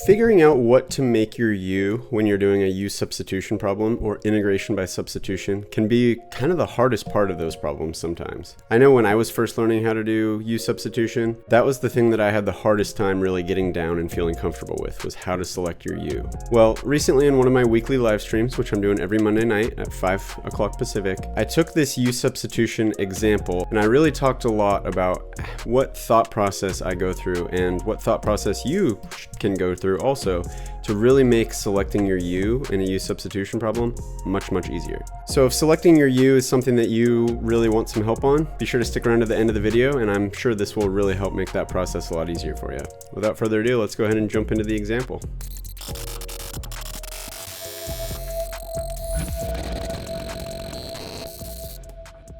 Figuring out what to make your u when you're doing a u-substitution problem or integration by substitution can be kind of the hardest part of those problems sometimes. I know when I was first learning how to do u-substitution, that was the thing that I had the hardest time really getting down and feeling comfortable with, was how to select your u. Well, recently in one of my weekly live streams, which I'm doing every Monday night at 5 o'clock Pacific, I took this u-substitution example and I really talked a lot about what thought process I go through and what thought process you can go through also to really make selecting your u in a u-substitution problem much easier. So if selecting your u is something that you really want some help on, be sure to stick around to the end of the video and I'm sure this will really help make that process a lot easier for you. Without further ado, let's go ahead and jump into the example.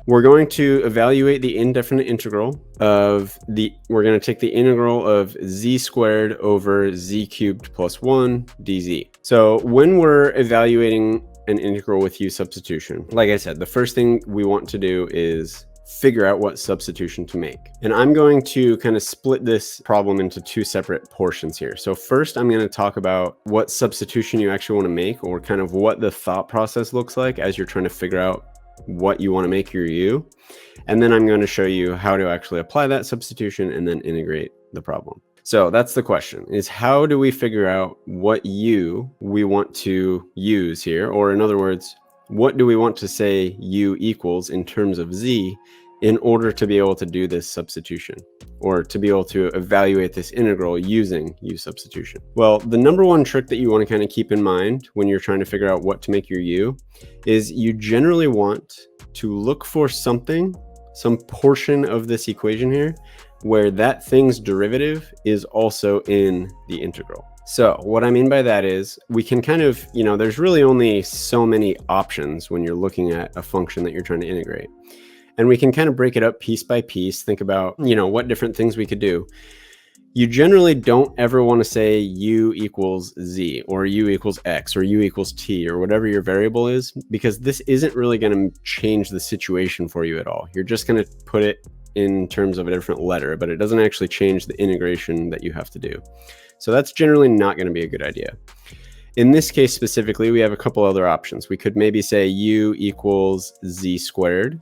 We're going to evaluate the indefinite integral of we're going to take the integral of z squared over z cubed plus 1 dz. So when we're evaluating an integral with u-substitution, like I said, the first thing we want to do is figure out what substitution to make. And I'm going to kind of split this problem into two separate portions here. So first, I'm going to talk about what substitution you actually want to make, or kind of what the thought process looks like as you're trying to figure out what you want to make your u, and then I'm going to show you how to actually apply that substitution and then integrate the problem. So that's the question, is how do we figure out what u we want to use here, or in other words, what do we want to say u equals in terms of z in order to be able to do this substitution, or to be able to evaluate this integral using u-substitution? Well, the number one trick that you want to kind of keep in mind when you're trying to figure out what to make your u is you generally want to look for something, some portion of this equation here, where that thing's derivative is also in the integral. So what I mean by that is we can kind of, there's really only so many options when you're looking at a function that you're trying to integrate. And we can kind of break it up piece by piece, think about, what different things we could do. You generally don't ever want to say u equals z, or u equals x, or u equals t, or whatever your variable is, because this isn't really going to change the situation for you at all. You're just going to put it in terms of a different letter, but it doesn't actually change the integration that you have to do. So that's generally not going to be a good idea. In this case specifically, we have a couple other options. We could maybe say u equals z squared,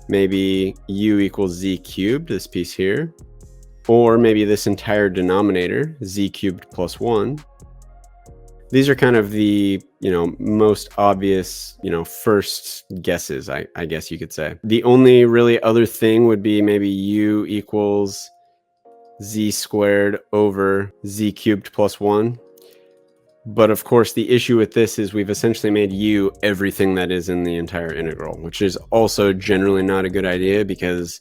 maybe u equals z cubed, this piece here, or maybe this entire denominator, z cubed plus 1. These are kind of the, most obvious, first guesses, I guess you could say. The only really other thing would be maybe u equals z squared over z cubed plus 1. But of course, the issue with this is we've essentially made u everything that is in the entire integral, which is also generally not a good idea because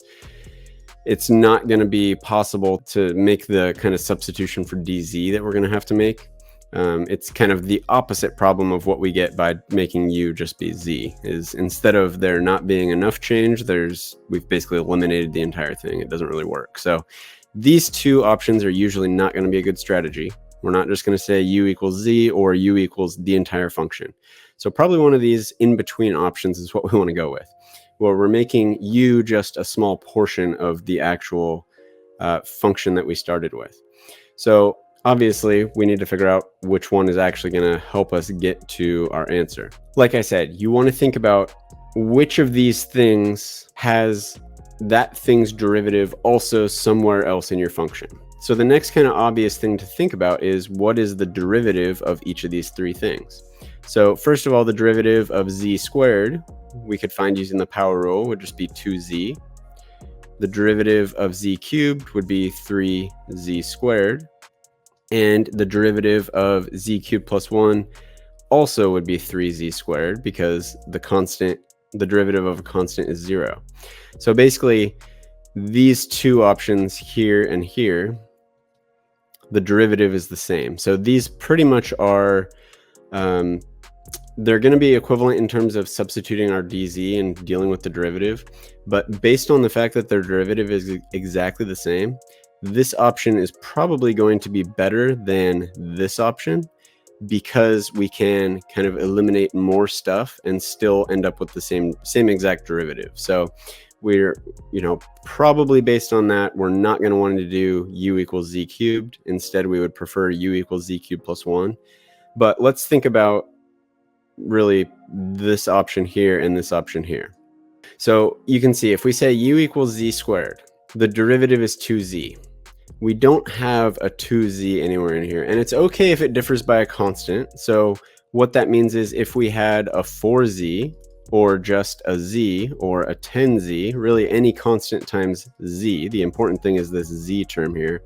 it's not going to be possible to make the kind of substitution for dz that we're going to have to make. It's kind of the opposite problem of what we get by making u just be z, is instead of there not being enough change, we've basically eliminated the entire thing. It doesn't really work. So these two options are usually not going to be a good strategy. We're not just going to say u equals z or u equals the entire function. So probably one of these in-between options is what we want to go with, where we're making u just a small portion of the actual function that we started with. So obviously, we need to figure out which one is actually going to help us get to our answer. Like I said, you want to think about which of these things has that thing's derivative also somewhere else in your function. So the next kind of obvious thing to think about is what is the derivative of each of these three things. So first of all, the derivative of z squared, we could find using the power rule, would just be 2z. The derivative of z cubed would be 3z squared. And the derivative of z cubed plus 1 also would be 3z squared, because the derivative of a constant is 0. So basically, these two options here and here, the derivative is the same. So these pretty much are, they're going to be equivalent in terms of substituting our dz and dealing with the derivative. But based on the fact that their derivative is exactly the same, this option is probably going to be better than this option, because we can kind of eliminate more stuff and still end up with the same exact derivative. So we're, probably based on that, we're not going to want to do u equals z cubed. Instead, we would prefer u equals z cubed plus 1. But let's think about really this option here and this option here. So you can see if we say u equals z squared, the derivative is 2z. We don't have a 2z anywhere in here, and it's okay if it differs by a constant. So what that means is if we had a 4z or just a z or a 10z, really any constant times z, the important thing is this z term here,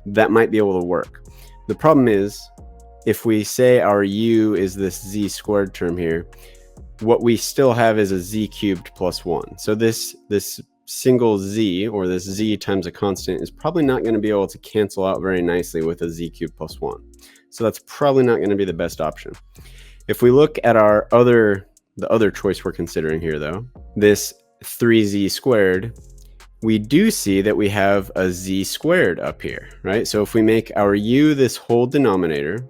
that might be able to work. The problem is if we say our u is this z squared term here, what we still have is a z cubed plus 1. So this single z, or this z times a constant, is probably not going to be able to cancel out very nicely with a z cubed plus 1. So that's probably not going to be the best option. If we look at the other choice we're considering here, though, this 3z squared, we do see that we have a z squared up here, right? So if we make our u this whole denominator,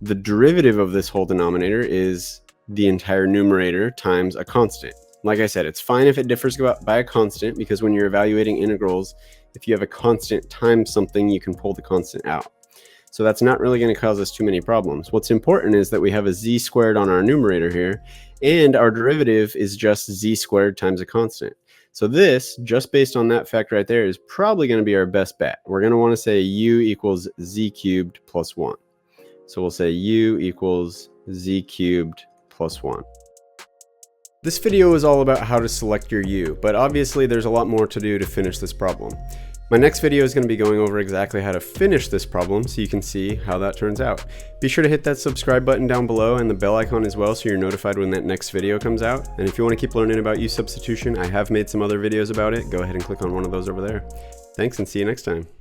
the derivative of this whole denominator is the entire numerator times a constant. Like I said, it's fine if it differs by a constant, because when you're evaluating integrals, if you have a constant times something, you can pull the constant out. So that's not really going to cause us too many problems. What's important is that we have a z squared on our numerator here, and our derivative is just z squared times a constant. So this, just based on that fact right there, is probably going to be our best bet. We're going to want to say u equals z cubed plus 1. So we'll say u equals z cubed plus 1. This video is all about how to select your u, but obviously there's a lot more to do to finish this problem. My next video is going to be going over exactly how to finish this problem so you can see how that turns out. Be sure to hit that subscribe button down below and the bell icon as well so you're notified when that next video comes out. And if you want to keep learning about u-substitution, I have made some other videos about it. Go ahead and click on one of those over there. Thanks, and see you next time.